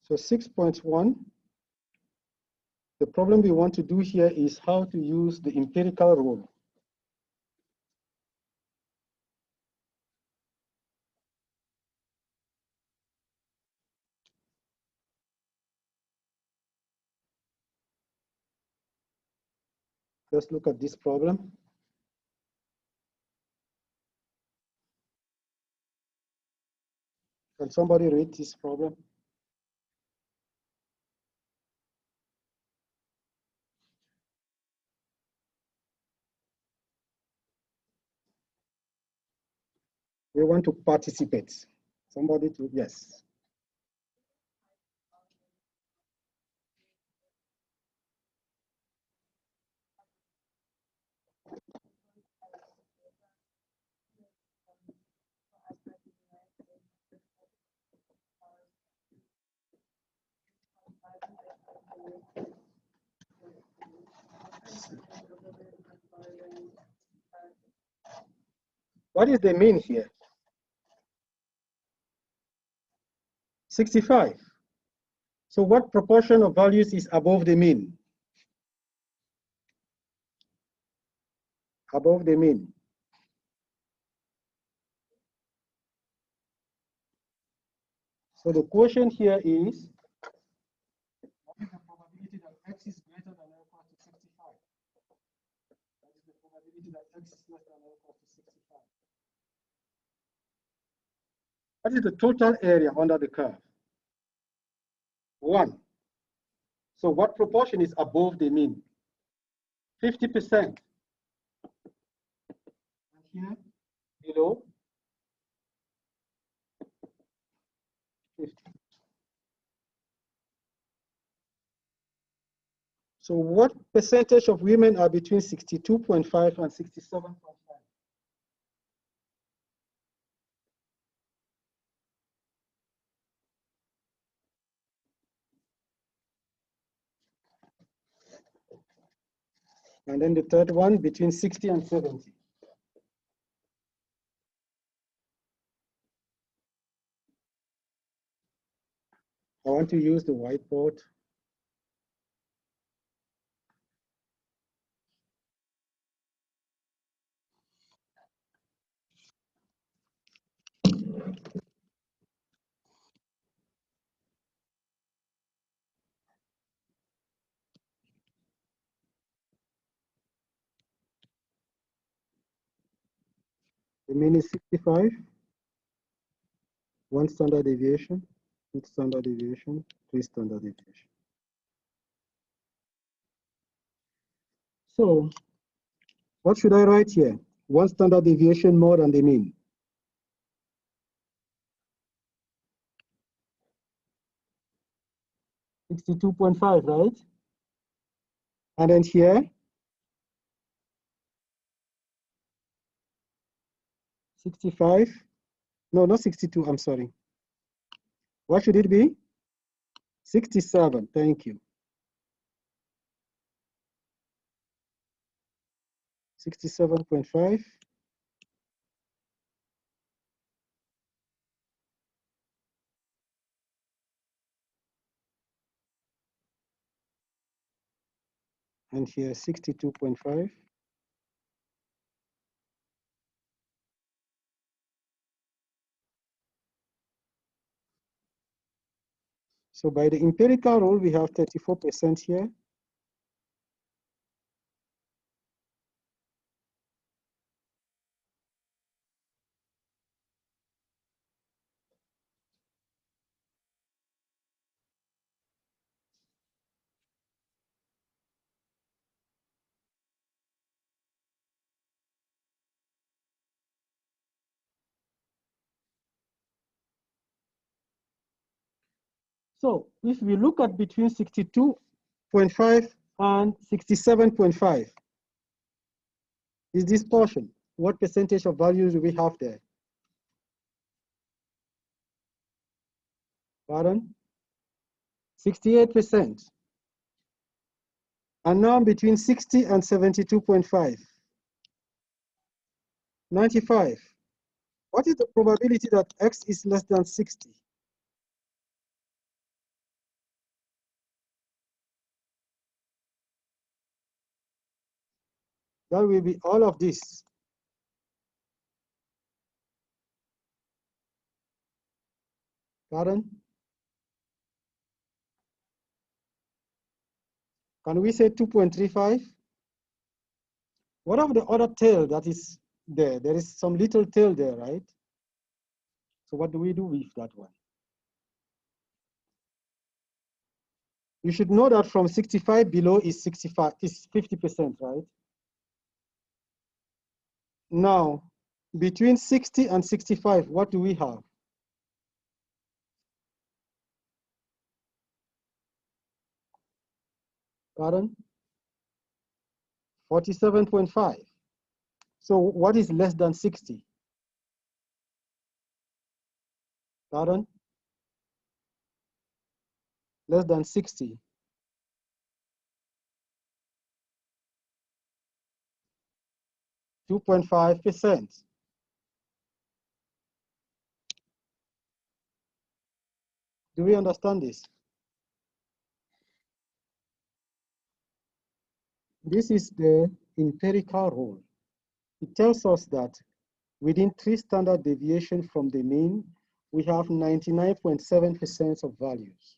So 6.1, the problem we want to do here is how to use the empirical rule. Let's look at this problem. Can somebody read this problem? We want to participate. Somebody to, yes. What is the mean here? 65. So what proportion of values is above the mean? Above the mean. So the question here is, what is the probability that x is greater than or equal to 65? What is the probability that x is less than or equal to 65? What is the total area under the curve? 1. So what proportion is above the mean? 50%. And here, below, 50. So what percentage of women are between 62.5 and 67.5? And then the third one, between 60 and 70. I want to use the whiteboard. The mean is 65, 1 standard deviation, 2 standard deviation, 3 standard deviation. So what should I write here? 1 standard deviation more than the mean. $62.5, right? And then here, 65. No, not 62, I'm sorry. What should it be? 67, thank you. 67.5. And here 62.5. So by the empirical rule, we have 34% here. So if we look at between 62.5 and 67.5, is this portion? What percentage of values do we have there? Pardon? 68%. And now between 60 and 72.5. 95. What is the probability that x is less than 60? That will be all of this. Karen? Can we say 2.35? What of the other tail that is there? There is some little tail there, right? So what do we do with that one? You should know that from 65 below is 65, is 50%, right? Now, between 60 and 65, what do we have? Karen? 47.5. So what is less than 60? Karen? Less than 60. 2.5%. Do we understand this? This is the empirical rule. It tells us that within 3 standard deviations from the mean, we have 99.7% of values.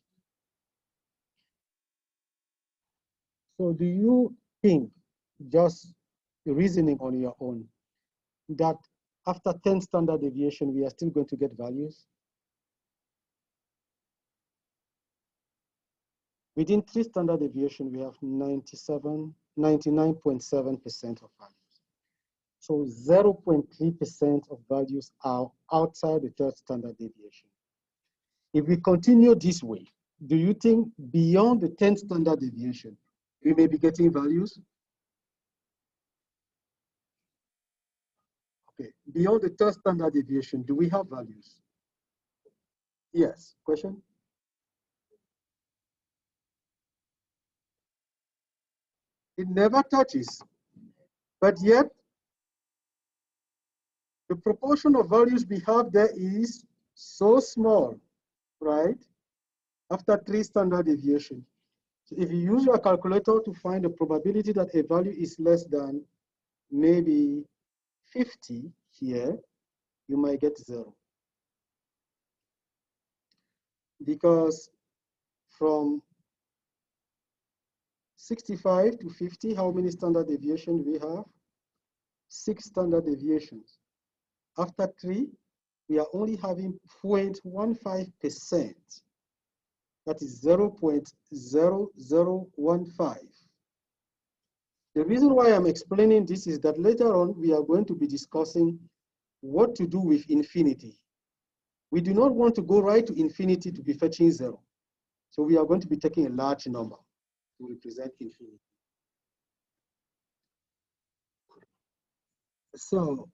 So do you think, just reasoning on your own, that after 10 standard deviation, we are still going to get values? Within 3 standard deviation, we have 99.7% of values. So 0.3% of values are outside the 3rd standard deviation. If we continue this way, do you think beyond the 10th standard deviation, we may be getting values? Okay, beyond the 3rd standard deviation, do we have values? Yes, question? It never touches, but yet the proportion of values we have there is so small, right? After 3 standard deviation. So if you use your calculator to find the probability that a value is less than maybe 50 here, you might get 0. Because from 65 to 50, how many standard deviations we have? 6 standard deviations. After 3, we are only having 0.15%. That is 0.0015. The reason why I'm explaining this is that later on, we are going to be discussing what to do with infinity. We do not want to go right to infinity to be fetching 0. So we are going to be taking a large number to represent infinity. So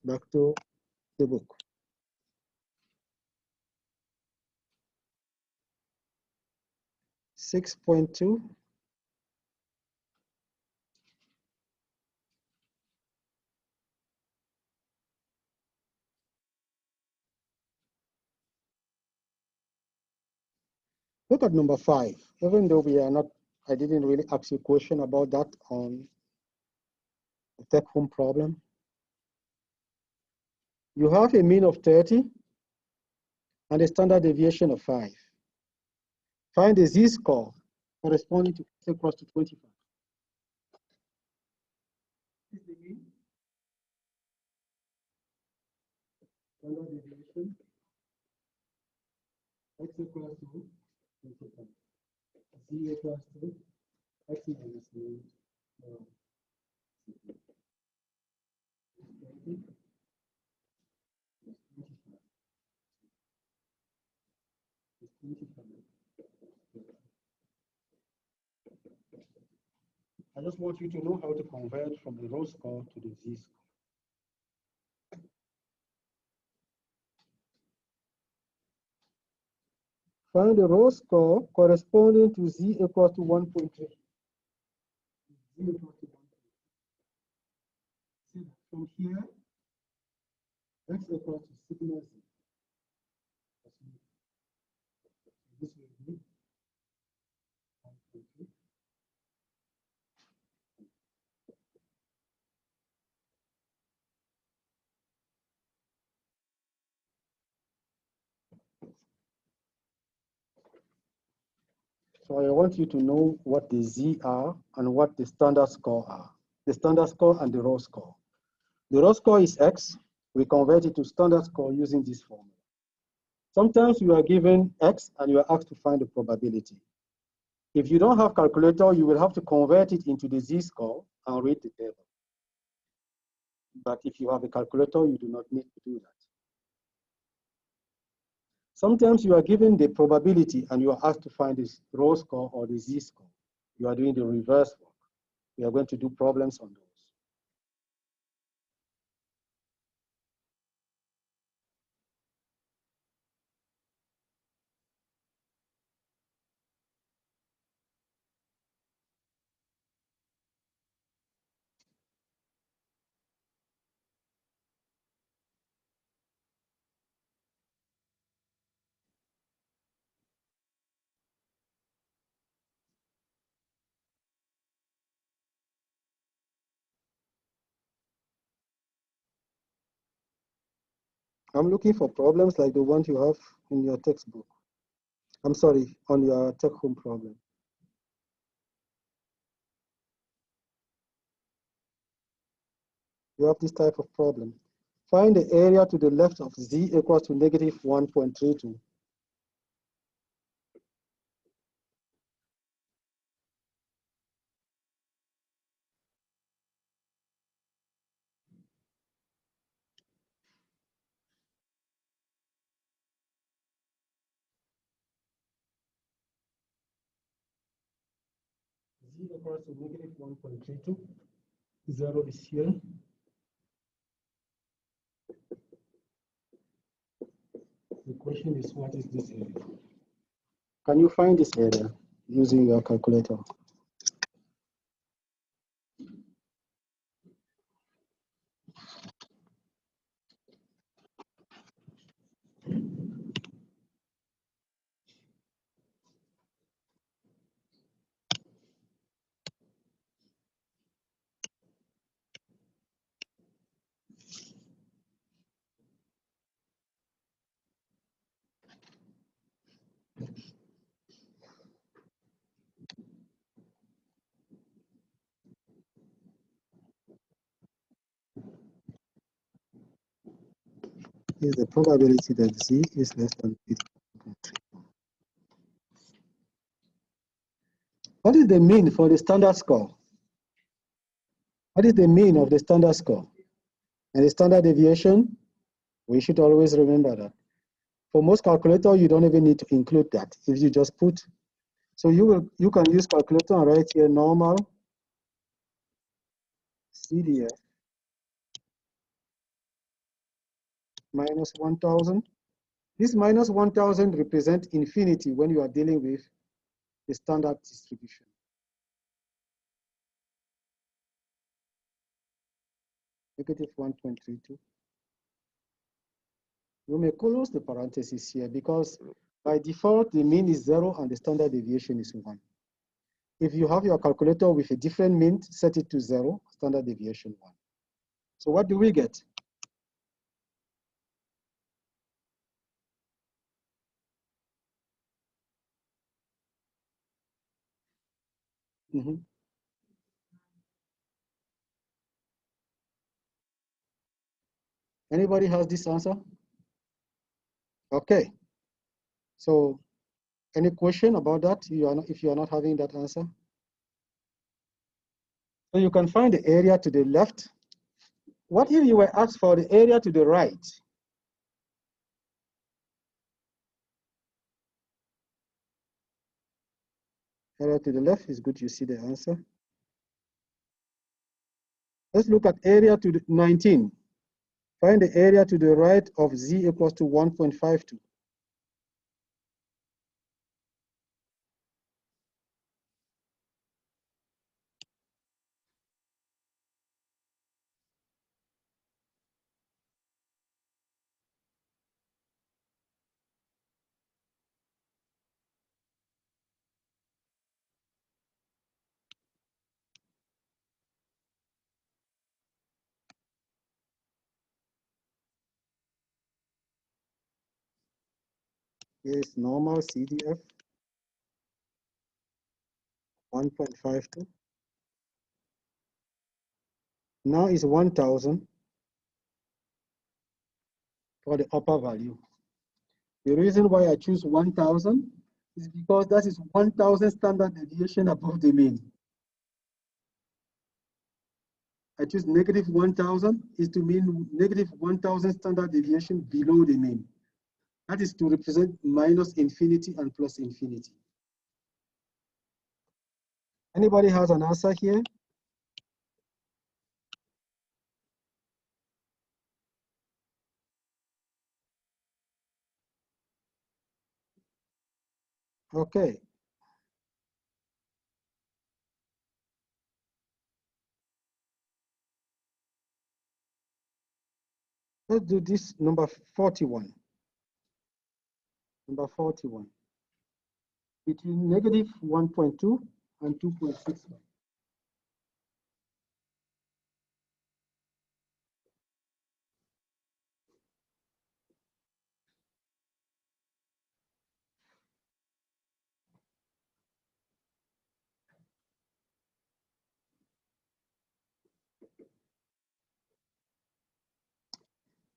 back to the book. Six point two. Look at number 5. Even though we are not, I didn't really ask you a question about that on the take-home problem. You have a mean of 30 and a standard deviation of 5. Find the z-score corresponding to x equals to 25. This is the mean. Standard deviation. X equals to 25. Z equals to x minus 1. I just want you to know how to convert from the raw score to the z-score. Find the raw score corresponding to z equals to 1.3. Z equals to 1.3. See, from here, x equals to sigma z. This will be So I want you to know what the Z are and what the standard score are. The standard score and the raw score. The raw score is X. We convert it to standard score using this formula. Sometimes you are given X and you are asked to find the probability. If you don't have calculator, you will have to convert it into the Z-score and read the table. But if you have a calculator, you do not need to do that. Sometimes you are given the probability and you are asked to find this raw score or the Z-score. You are doing the reverse work. We are going to do problems on those. I'm looking for problems like the ones you have in your textbook. I'm sorry, on your take-home problem. You have this type of problem. Find the area to the left of Z equals to negative 1.32. Z equals to negative 1.32. 0 is here. The question is, what is this area? Can you find this area using your calculator? Is the probability that Z is less than 50.3. What is the mean for the standard score? What is the mean of the standard score? And the standard deviation? We should always remember that. For most calculator, you don't even need to include that. If you just put, so you can use calculator and write here normal CDF minus 1,000. This minus 1,000 represents infinity when you are dealing with the standard distribution. Negative 1.32. You may close the parentheses here because by default, the mean is 0 and the standard deviation is 1. If you have your calculator with a different mean, set it to 0, standard deviation 1. So what do we get? Anybody has this answer? Okay. So any question about that? If you are not having that answer? So you can find the area to the left. What if you were asked for the area to the right? Area to the left is good, you see the answer. Let's look at area to the 19. Find the area to the right of Z equals to 1.52. Here is normal CDF. 1.52. Now is 1,000 for the upper value. The reason why I choose 1,000 is because that is 1,000 standard deviation above the mean. I choose negative 1,000 is to mean negative 1,000 standard deviation below the mean. That is to represent minus infinity and plus infinity. Anybody has an answer here? Okay. Let's do this number 41. Number 41. Between negative 1.2 and 2.61.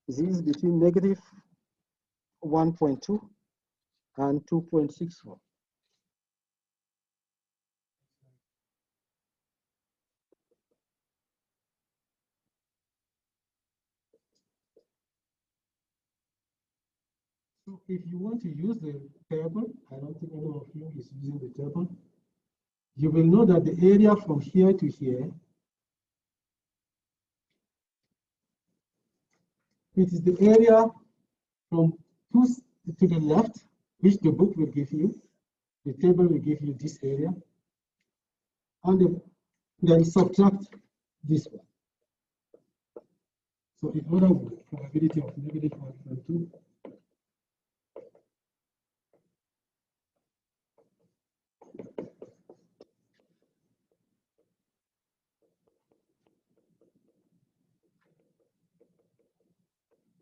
This is between negative 1.2 and 2.64. So if you want to use the table, I don't think any of you is using the table. You will know that the area from here to here, it is the area from to the left, which the book will give you. The table will give you this area. And then subtract this one. So in other words, probability of negative 1.2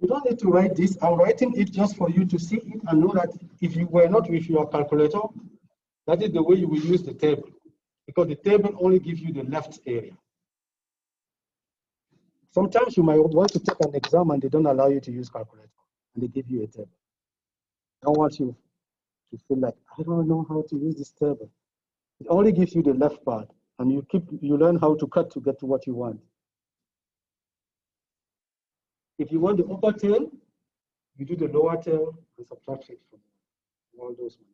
You don't need to write this. I'm writing it just for you to see it and know that if you were not with your calculator, that is the way you will use the table, because the table only gives you the left area. Sometimes you might want to take an exam and they don't allow you to use calculator and they give you a table. I don't want you to feel like, I don't know how to use this table. It only gives you the left part and you learn how to cut to get to what you want. If you want the upper tail, you do the lower tail and subtract it from all those ones.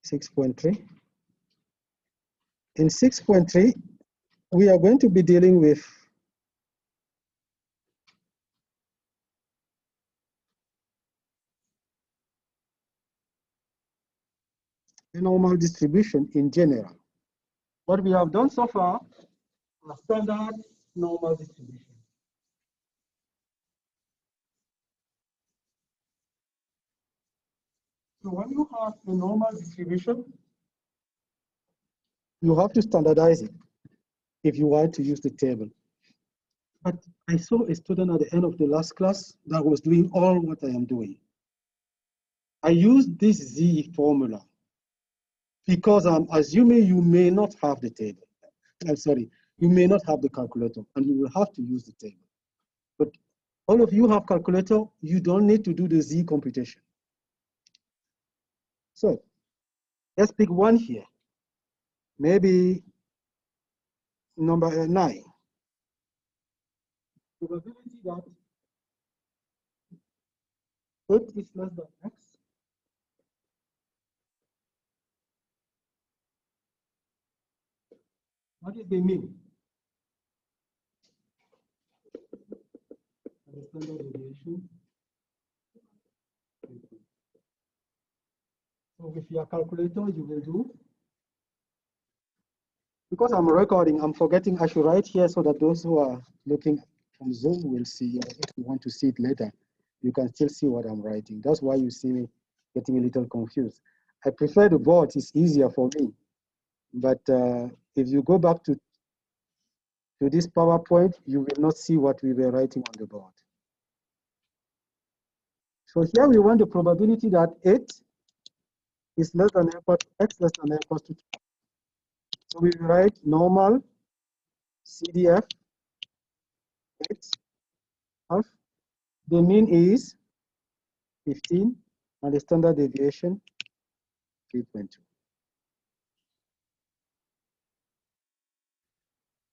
6.3. In 6.3, we are going to be dealing with a normal distribution in general. What we have done so far are standard normal distribution. So when you have a normal distribution, you have to standardize it if you want to use the table. But I saw a student at the end of the last class that was doing all what I am doing. I used this Z formula because I'm assuming you may not have the table. I'm sorry, you may not have the calculator and you will have to use the table. But all of you have calculator, you don't need to do the Z computation. So let's pick one here. Maybe number 9. Probability that 8 is less than X. What is the mean? The standard deviation. So with your calculator, you will do. Because I'm recording, I'm forgetting I should write here so that those who are looking from Zoom will see. If you want to see it later, you can still see what I'm writing. That's why you see me getting a little confused. I prefer the board, it's easier for me. But if you go back to this PowerPoint, you will not see what we were writing on the board. So here we want the probability that 8 is less than or equal to x less than or equal to 2. So we write normal CDF 8 half. The mean is 15 and the standard deviation 3.2.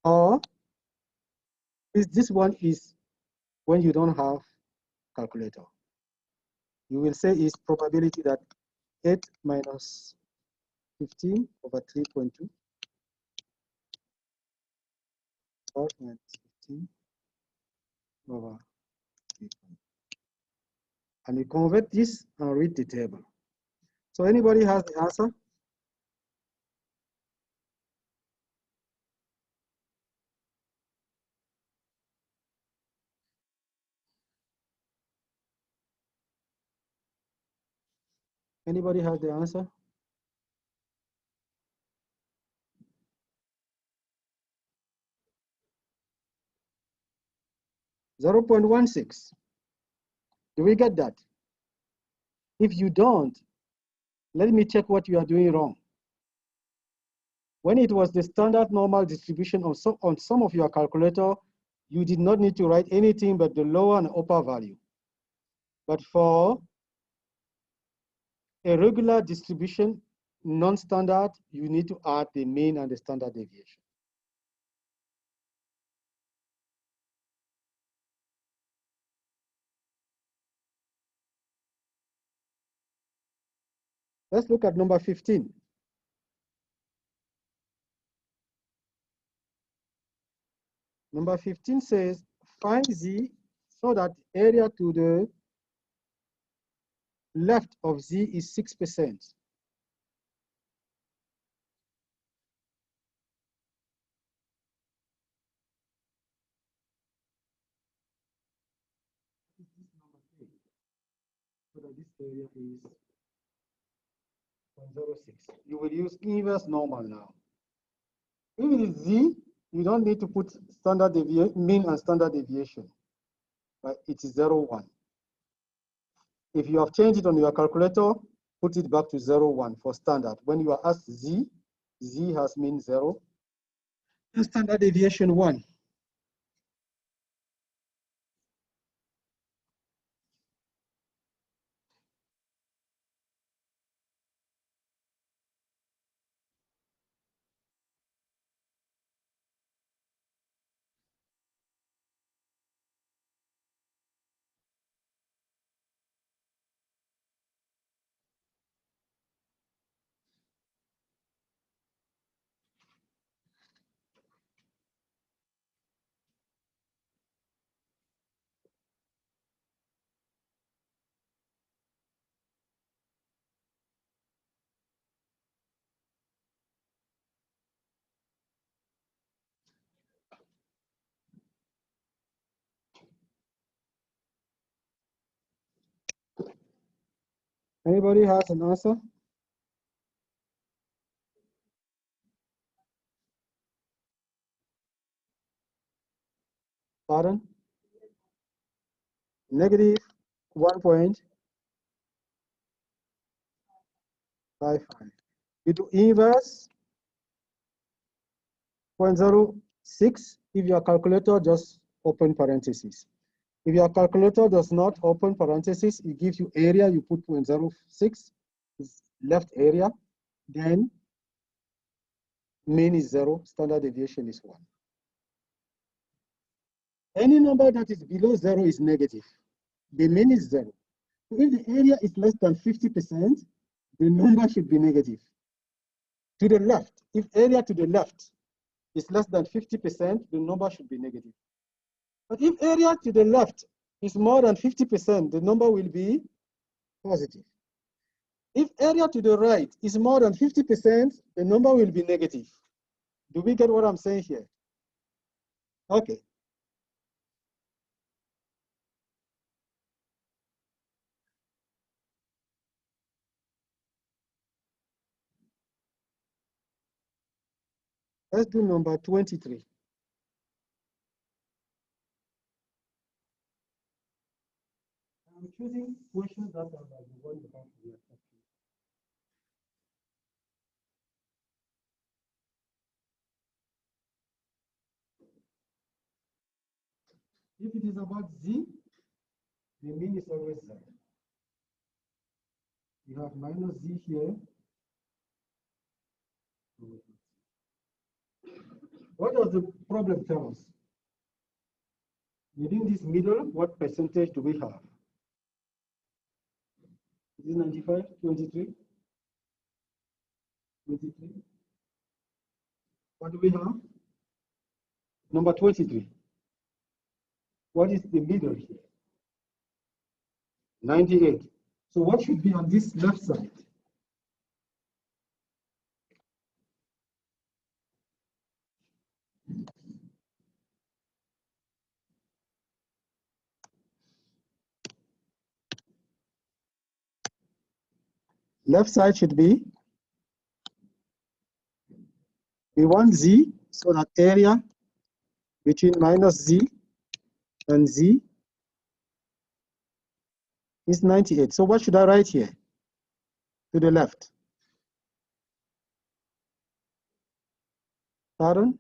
Or this one is when you don't have calculator. You will say is probability that 8 minus 15 over 3.2 or 15 over 3.2. And you convert this and read the table. So anybody has the answer? Anybody has the answer? $0.16. Do we get that? If you don't, let me check what you are doing wrong. When it was the standard normal distribution on some of your calculator, you did not need to write anything but the lower and upper value. But for a regular distribution, non-standard, you need to add the mean and the standard deviation. Let's look at number 15. Number 15 says, find Z so that area to the left of Z is 6%. So that this area is 0.06. You will use inverse normal now. If it is Z, you don't need to put standard deviation, mean and standard deviation, but it is 0.1. If you have changed it on your calculator, put it back to 0.1 for standard. When you are asked Z, Z has mean 0, and standard deviation 1. Anybody has an answer? Pardon? Negative 1.55. You do inverse 0.06 if your calculator just open parentheses. If your calculator does not open parentheses, it gives you area, you put 0.06, is left area, then mean is 0, standard deviation is 1. Any number that is below 0 is negative. The mean is 0. So if the area is less than 50%, the number should be negative. To the left, if area to the left is less than 50%, the number should be negative. But if area to the left is more than 50%, the number will be positive. If area to the right is more than 50%, the number will be negative. Do we get what I'm saying here? Okay. Let's do number 23. I'm choosing questions that are like the one you have here. If it is about z, the mean is always z. You have minus z here. What does the problem tell us? Within this middle, what percentage do we have? Is it 95, 23? 23? What do we have? Number 23. What is the middle here? 98. So what should be on this left side? Left side should be, we want z, so that area between minus z and z is 98. So what should I write here? To the left. Pardon?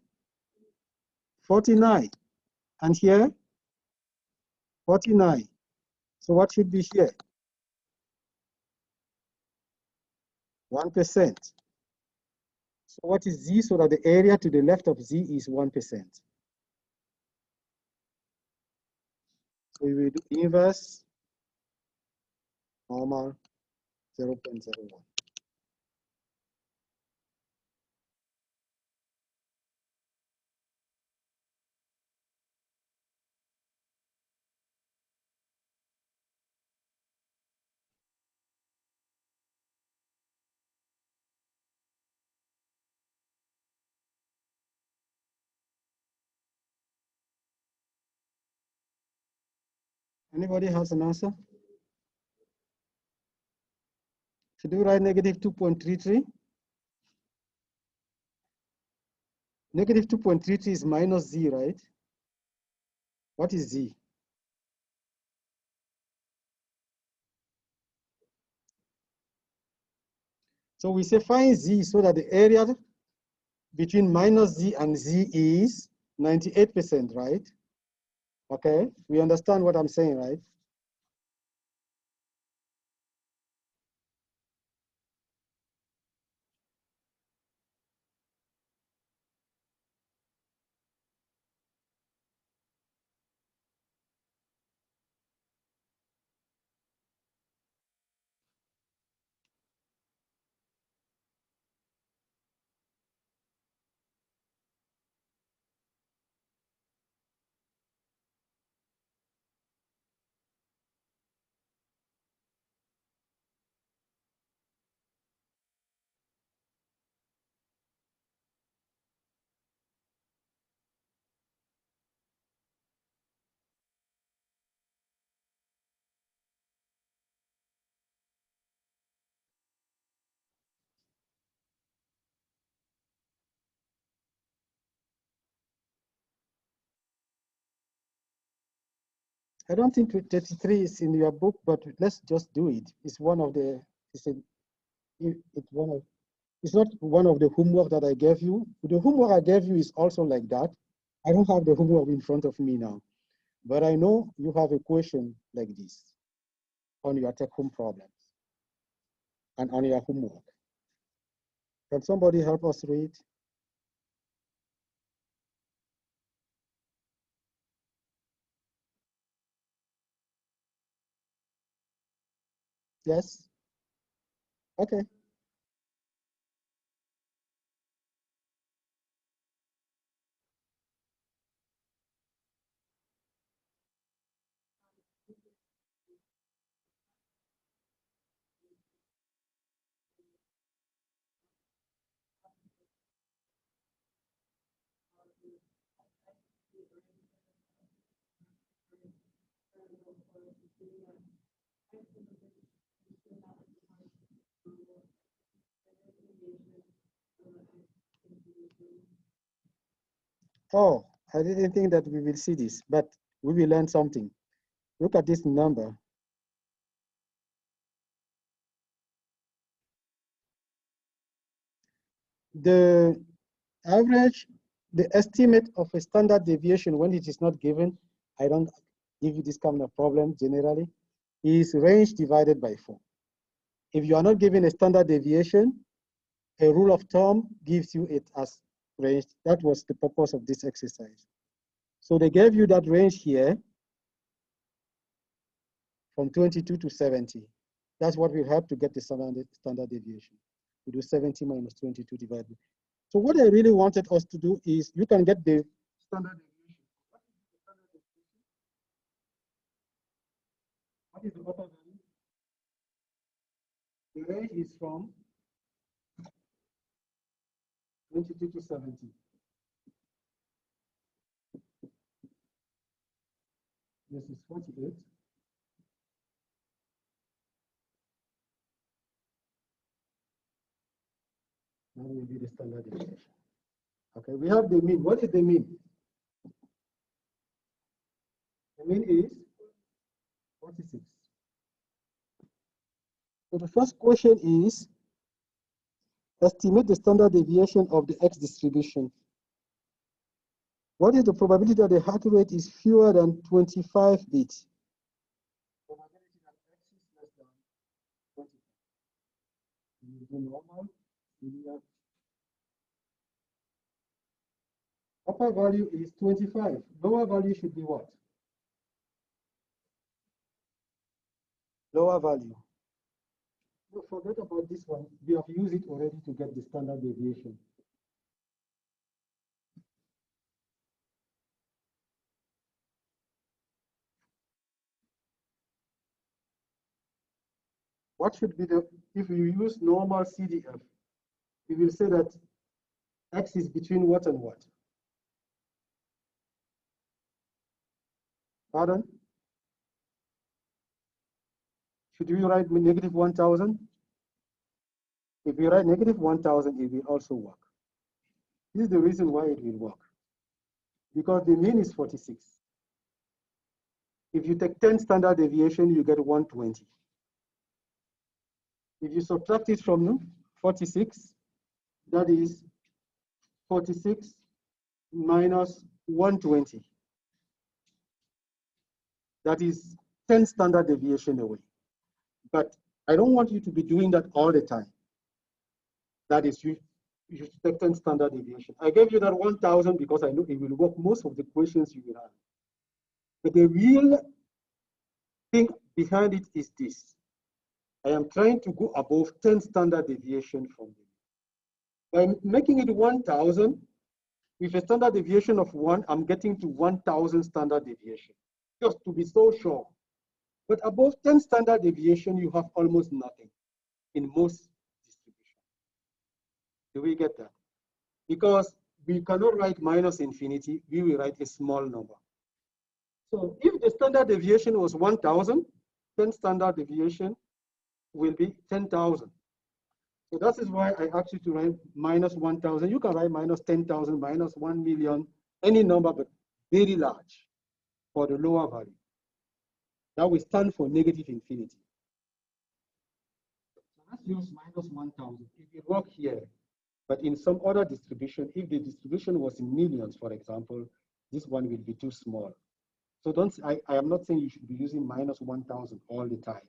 49. And here? 49. So what should be here? 1%. So what is z, so that the area to the left of z is 1%? So we will do inverse normal 0.01. Anybody has an answer? Should we write negative 2.33? Negative 2.33 is minus z, right? What is z? So we say find z, so that the area between minus z and z is 98%, right? Okay, we understand what I'm saying, right? I don't think 33 is in your book, but let's just do it. It's one of the, it's not one of the homework that I gave you. The homework I gave you is also like that. I don't have the homework in front of me now, but I know you have a question like this on your take-home problems and on your homework. Can somebody help us read? Yes? Okay. Oh, I didn't think that we will see this, but we will learn something. Look at this number. The average, the estimate of a standard deviation when it is not given, I don't give you this kind of problem generally, is range divided by 4. If you are not given a standard deviation, a rule of thumb gives you it as range. That was the purpose of this exercise. So they gave you that range here from 22 to 70. That's what will help to get the standard deviation. We do 70 minus 22 divided. So what I really wanted us to do is you can get the standard deviation. What is the upper value? The range is from 22 to 70. This is 48. That will be the standard deviation. Okay, we have the mean. What is the mean? The mean is 46. So the first question is, estimate the standard deviation of the X distribution. What is the probability that the heart rate is fewer than 25 beats? Probability that X is less than 25. You do normal, linear. Upper value is 25. Lower value should be what? Lower value. No, forget about this one. We have used it already to get the standard deviation. What should be the, if you use normal CDF, you will say that X is between what and what? Pardon? Should we write negative 1,000? If you write negative 1,000, it will also work. This is the reason why it will work. Because the mean is 46. If you take 10 standard deviation, you get 120. If you subtract it from 46, that is 46 minus 120. That is 10 standard deviation away. But I don't want you to be doing that all the time. That is, you should take 10 standard deviation. I gave you that 1,000 because I know it will work most of the questions you will have. But the real thing behind it is this. I am trying to go above 10 standard deviation from them. By making it 1,000, with a standard deviation of 1, I'm getting to 1,000 standard deviation, just to be so sure. But above 10 standard deviation, you have almost nothing in most distributions. Do we get that? Because we cannot write minus infinity, we will write a small number. So if the standard deviation was 1,000, 10 standard deviation will be 10,000. So that is why I asked you to write minus 1,000. You can write minus 10,000, minus 1 million, any number, but very large for the lower value. That will stand for negative infinity. So let's use minus 1,000. It will work here, but in some other distribution, if the distribution was in millions, for example, this one will be too small. So I am not saying you should be using minus 1,000 all the time.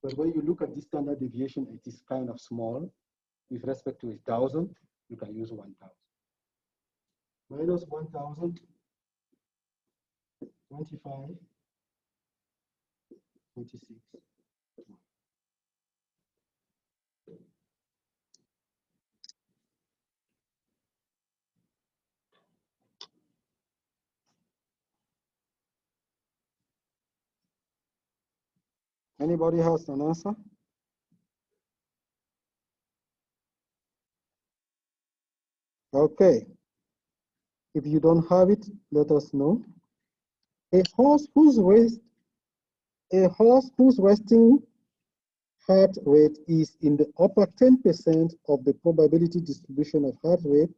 But when you look at this standard deviation, it is kind of small. With respect to 1,000, you can use 1,000. Minus 1,000, 25, 46. Anybody has an answer? Okay. If you don't have it, let us know. A horse whose resting heart rate is in the upper 10% of the probability distribution of heart rate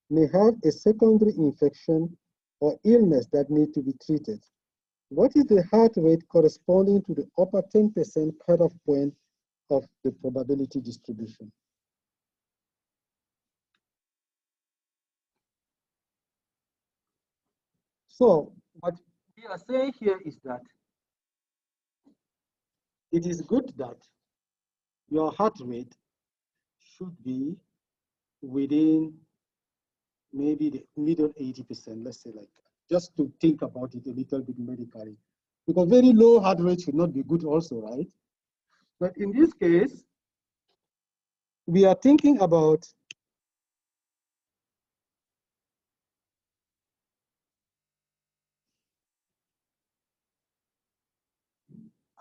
may have a secondary infection or illness that need to be treated. What is the heart rate corresponding to the upper 10% cutoff point of the probability distribution? So what we are saying here is that it is good that your heart rate should be within maybe the middle 80%, let's say, like, just to think about it a little bit medically. Because very low heart rate should not be good also, right? But in this case, we are thinking about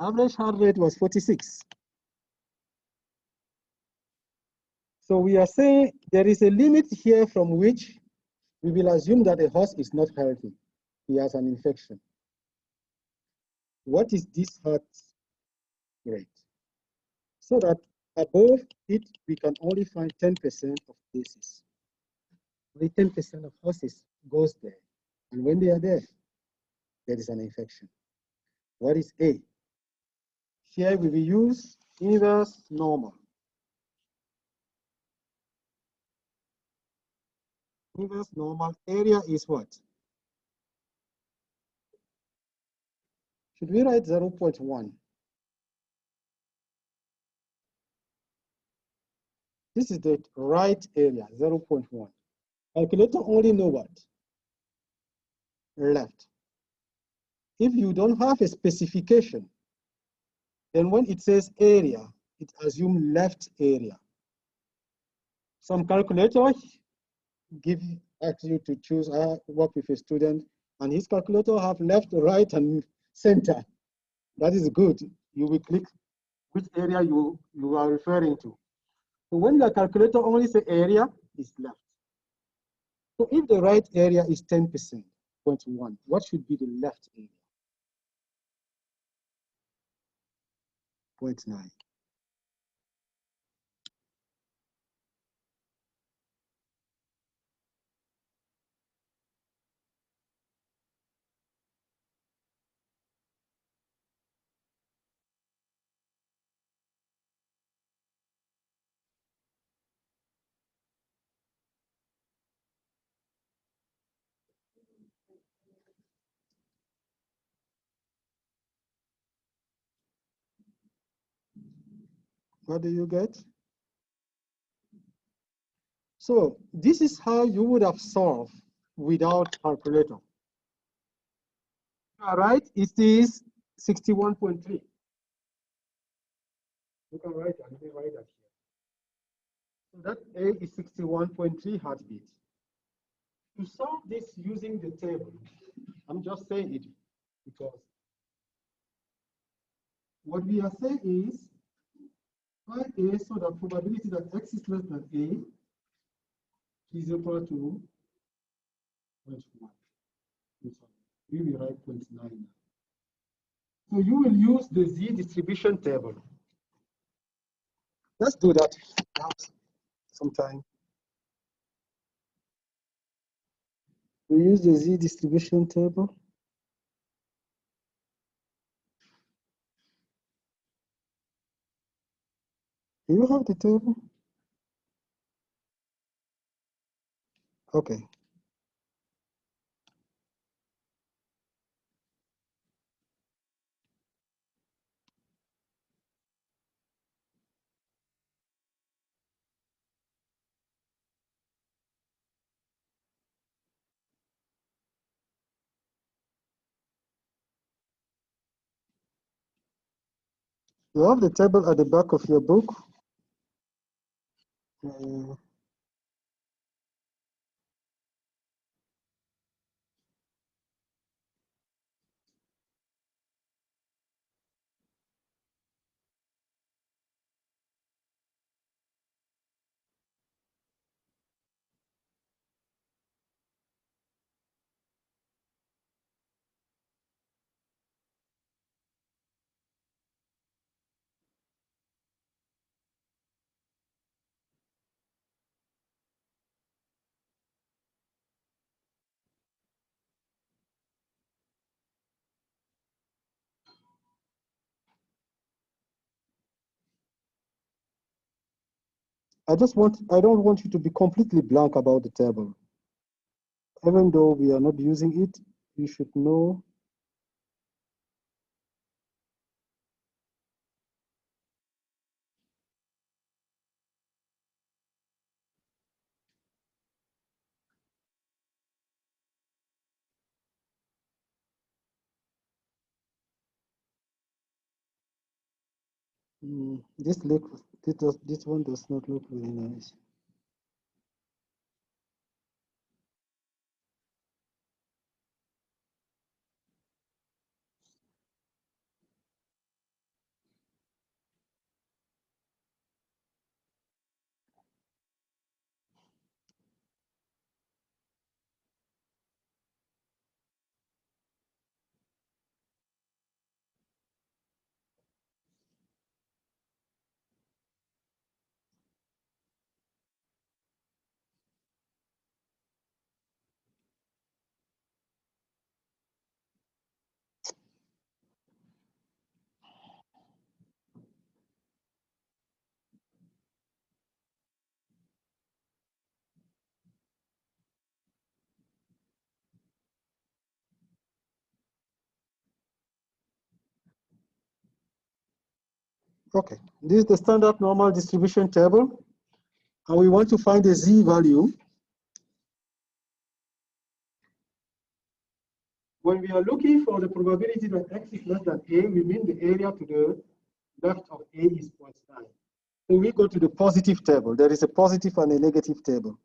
average heart rate was 46. So we are saying there is a limit here from which we will assume that a horse is not healthy. He has an infection. What is this heart rate? So that above it, we can only find 10% of cases. Only 10% of horses goes there. And when they are there is an infection. What is A? Here we will use inverse normal. Inverse normal area is what? Should we write 0.1? This is the right area, 0.1. Calculator only know what? Left. If you don't have a specification, then when it says area, it assumes left area. Some calculators ask you to choose. I work with a student, and his calculator have left, right, and center. That is good. You will click which area you are referring to. So when your calculator only say area, is left. So if the right area is 10%, 0.1, what should be the left area? 0.9. What do you get? So this is how you would have solved without calculator. All right, it is 61.3. You can write that. Let me write that here. So that A is 61.3 heartbeat. To solve this using the table, I'm just saying it because what we are saying is find A so the probability that X is less than A is equal to 0.1. We will write 0.9. So you will use the Z distribution table. Let's do that sometime. We use the Z distribution table. Do you have the table? Okay. You have the table at the back of your book. I don't want you to be completely blank about the table. Even though we are not using it, you should know. This one does not look very nice. Okay, this is the standard normal distribution table, and we want to find the z value. When we are looking for the probability that x is less than a, we mean the area to the left of a is 0.9. So we go to the positive table. There is a positive and a negative table.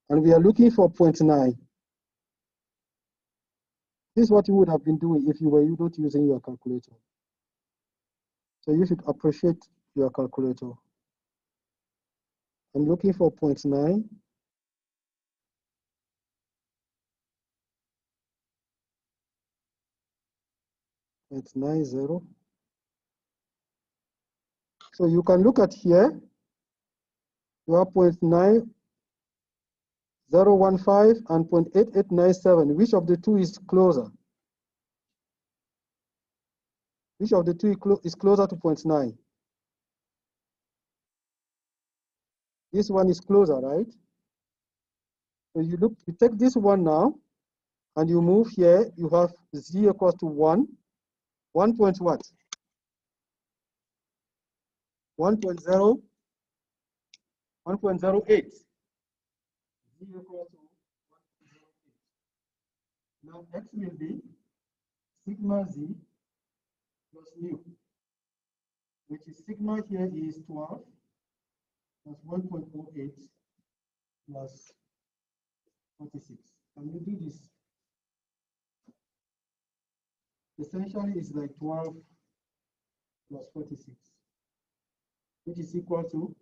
And we are looking for 0.9. This is what you would have been doing if you were not using your calculator. So you should appreciate your calculator. I'm looking for 0.9. 0.90. So you can look at here. You have 0.9015 and 0.8897. Which of the two is closer? Which of the two is closer to 0.9? This one is closer, right? So you take this one now, and you move here. You have z equals to 1. 1 point what? 1.0, 1.08. Z equals to 1.08. Now x will be sigma z plus mu, which is sigma here is 12 plus 1.08 plus 46. Can you do this? Essentially, it's like 12 plus 46, which is equal to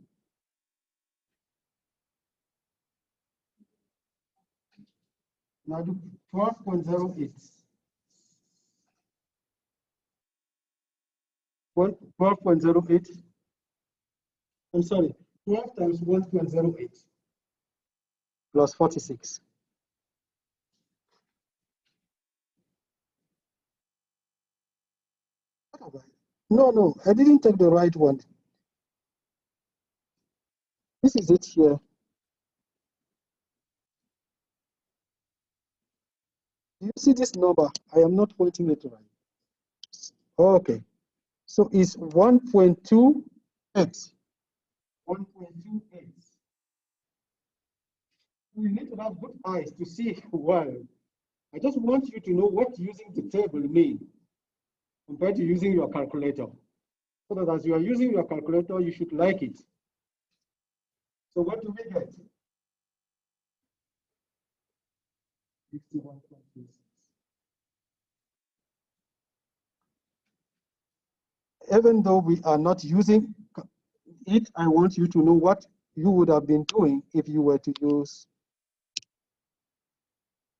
12.08. 12.08. I'm sorry, 12 times 1.08 plus 46. No, I didn't take the right one. This is it here. Do you see this number? I am not pointing it right. Okay. So it's 1.28. 1.28. We need to have good eyes to see well. I just want you to know what using the table means compared to using your calculator. So that as you are using your calculator, you should like it. So what do we get? 61.36. Even though we are not using it, I want you to know what you would have been doing if you were to use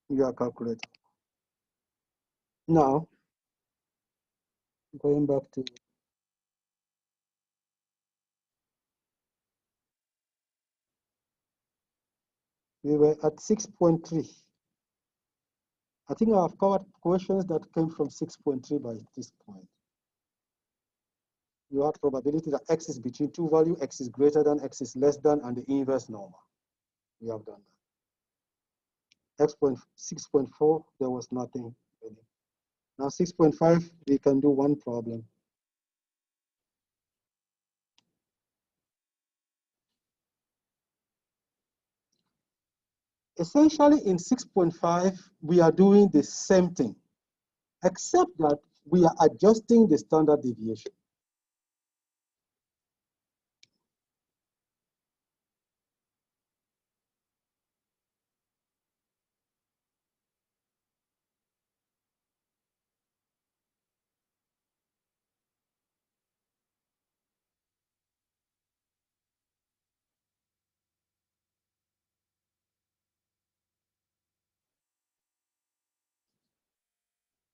your calculator. Now, going back to we were at 6.3. I think I've covered questions that came from 6.3 by this point. You have probability that x is between two values, x is greater than, x is less than, and the inverse normal. We have done that. 6.4, there was nothing really. Now 6.5, we can do one problem. Essentially in 6.5, we are doing the same thing, except that we are adjusting the standard deviation.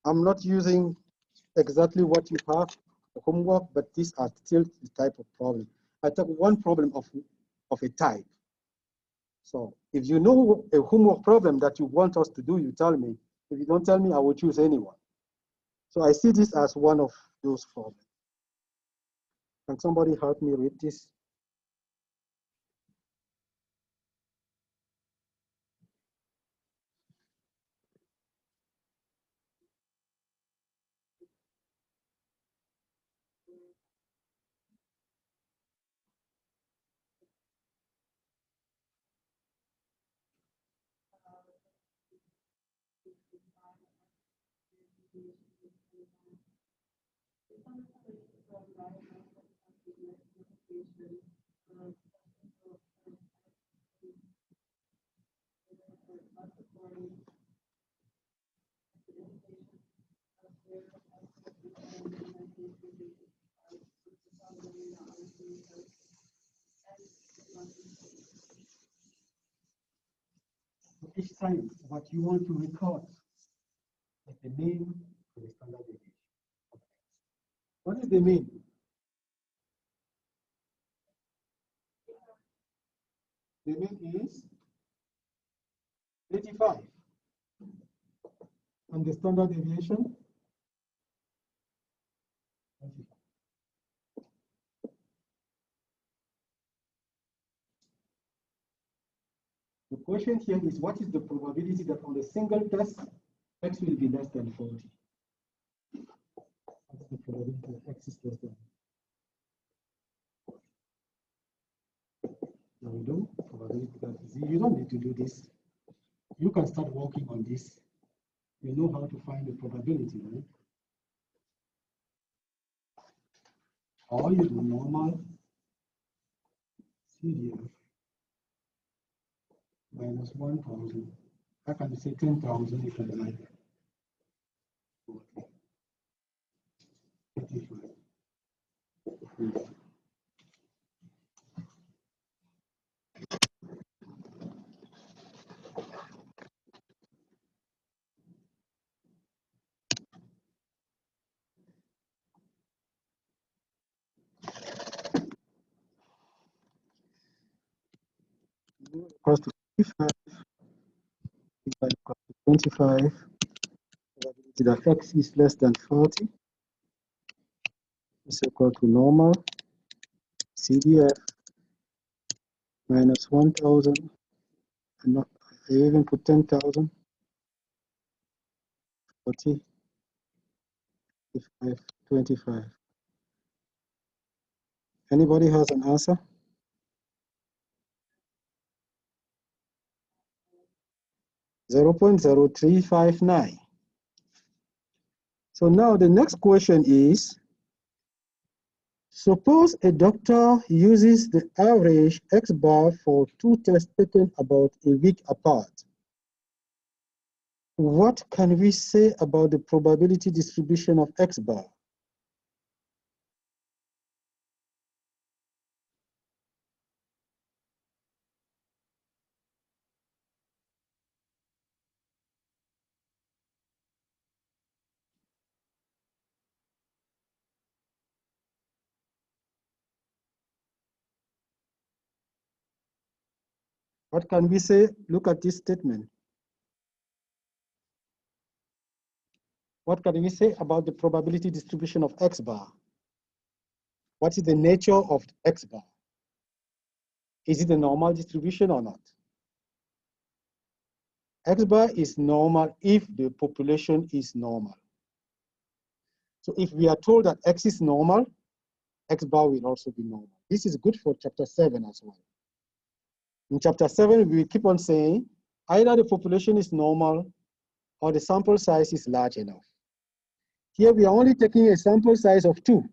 I'm not using exactly what you have homework, but these are still the type of problem. I took one problem of a type. So if you know a homework problem that you want us to do, you tell me. If you don't tell me, I will choose anyone. So I see this as one of those problems. Can somebody help me read this? Each time, what you want to record is the mean for the standard deviation. What is the mean? The mean is 85. And the standard deviation? 25. The question here is, what is the probability that on a single test, x will be less than 40? What is the probability that x is less than? Now we do probability that you don't need to do this. You can start working on this. You know how to find the probability, right? Or you do normal CDF minus 1,000. I can say 10,000 if I like. 85. Equals to 55. If I equal to 25, probability that x is less than 40 is equal to normal CDF minus 1,000, and not, I even put 10,000, 40, 55, 25. Anybody has an answer? .0359. So now the next question is, suppose a doctor uses the average X bar for two tests taken about a week apart. What can we say about the probability distribution of X bar? What can we say? Look at this statement. What can we say about the probability distribution of X bar? What is the nature of X bar? Is it a normal distribution or not? X bar is normal if the population is normal. So if we are told that X is normal, X bar will also be normal. This is good for chapter 7 as well. In chapter 7, we keep on saying either the population is normal or the sample size is large enough. Here we are only taking a sample size of 2.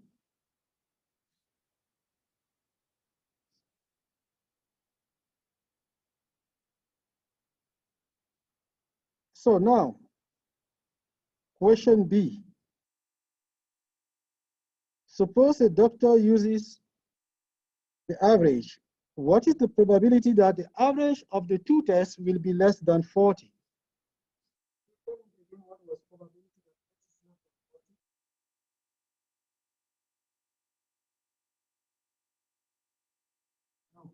So now, question B. Suppose a doctor uses the average. What is the probability that the average of the 2 tests will be less than 40?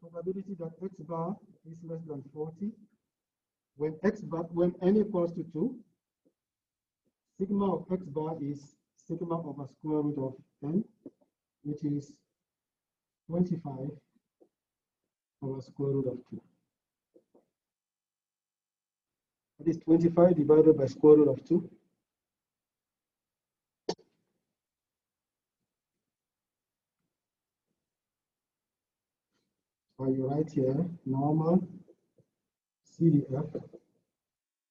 Probability that X bar is less than 40 when n equals to 2, sigma of X bar is sigma over square root of n, which is 25 over square root of 2. That is 25 divided by square root of 2. So you write here normal CDF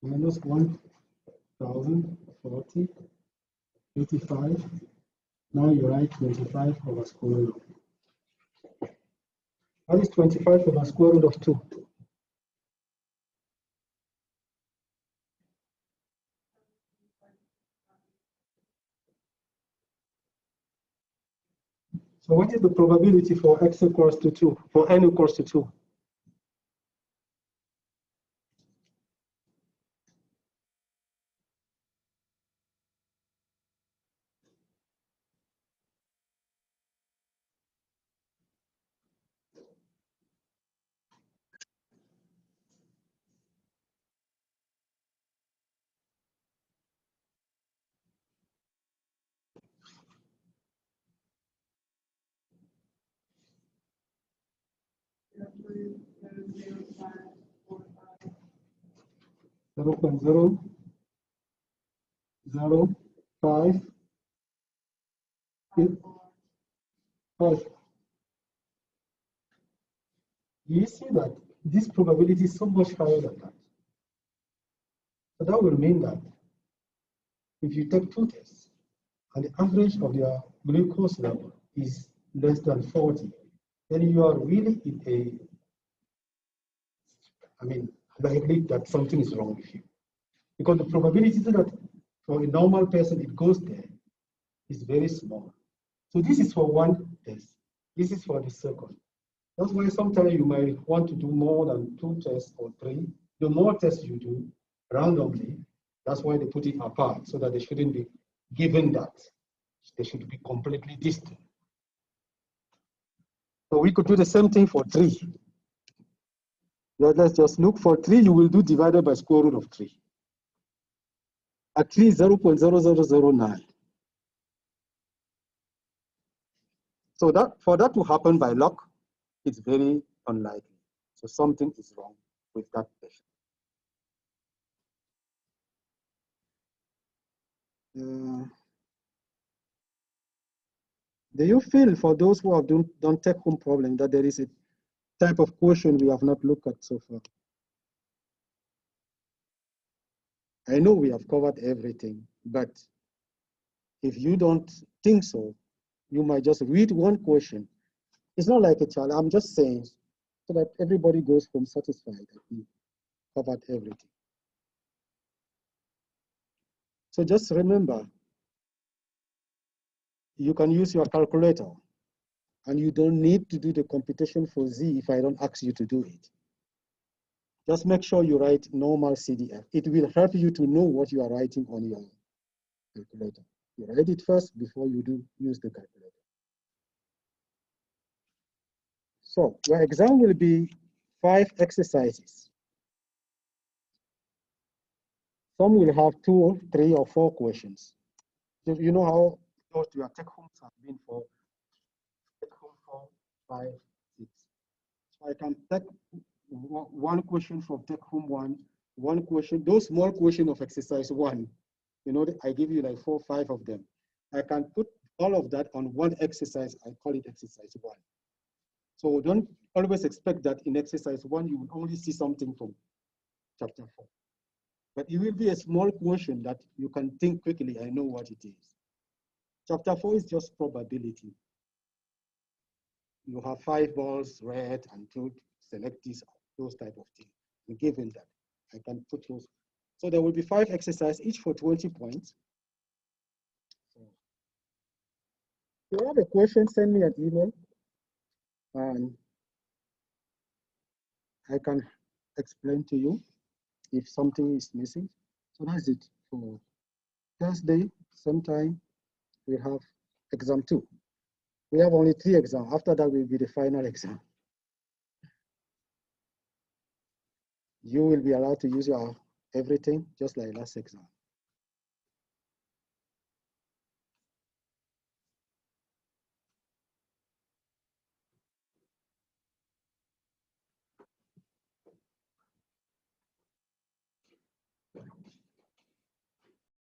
minus 1040, 85. Now you write 25 over square root. That is 25 over square root of 2. So what is the probability for X equals to 2, for N equals to 2? Zero point 0.005. You see that this probability is so much higher than that. So that will mean that if you take 2 tests and the average of their glucose level is less than 40, then you are really in likely that something is wrong with you. Because the probability that for a normal person it goes there is very small. So this is for 1 test. This is for the second. That's why sometimes you might want to do more than 2 tests or 3. The more tests you do randomly, that's why they put it apart, so that they shouldn't be given that. They should be completely distant. So we could do the same thing for 3. Let's just look for 3, you will do divided by square root of 3. At least 0.0009. So that for that to happen by luck, it's very unlikely. So something is wrong with that patient. Do you feel, for those who have done take-home problem, that there is a type of question we have not looked at so far? I know we have covered everything, but if you don't think so, you might just read one question. It's not like a challenge. I'm just saying so that everybody goes home satisfied that we covered everything. So just remember, you can use your calculator, and you don't need to do the computation for Z if I don't ask you to do it. Just make sure you write normal CDF. It will help you to know what you are writing on your calculator. You write it first before you do use the calculator. So your exam will be 5 exercises. Some will have 2, 3, or 4 questions. So you know how your take-homes have been for 5, 6. So I can take one question from take home one question, those small question of exercise 1. You know, I give you like 4, 5 of them. I can put all of that on one exercise. I call it exercise 1. So don't always expect that in exercise 1, you will only see something from chapter 4. But it will be a small question that you can think quickly, I know what it is. Chapter 4 is just probability. You have 5 balls, red and blue, select those type of things. And given that, I can put those. So there will be 5 exercises, each for 20 points. So if you have a question, send me an email and I can explain to you if something is missing. So that's it for Thursday, same time, we have exam 2. We have only 3 exams. After that will be the final exam. You will be allowed to use your everything just like last exam.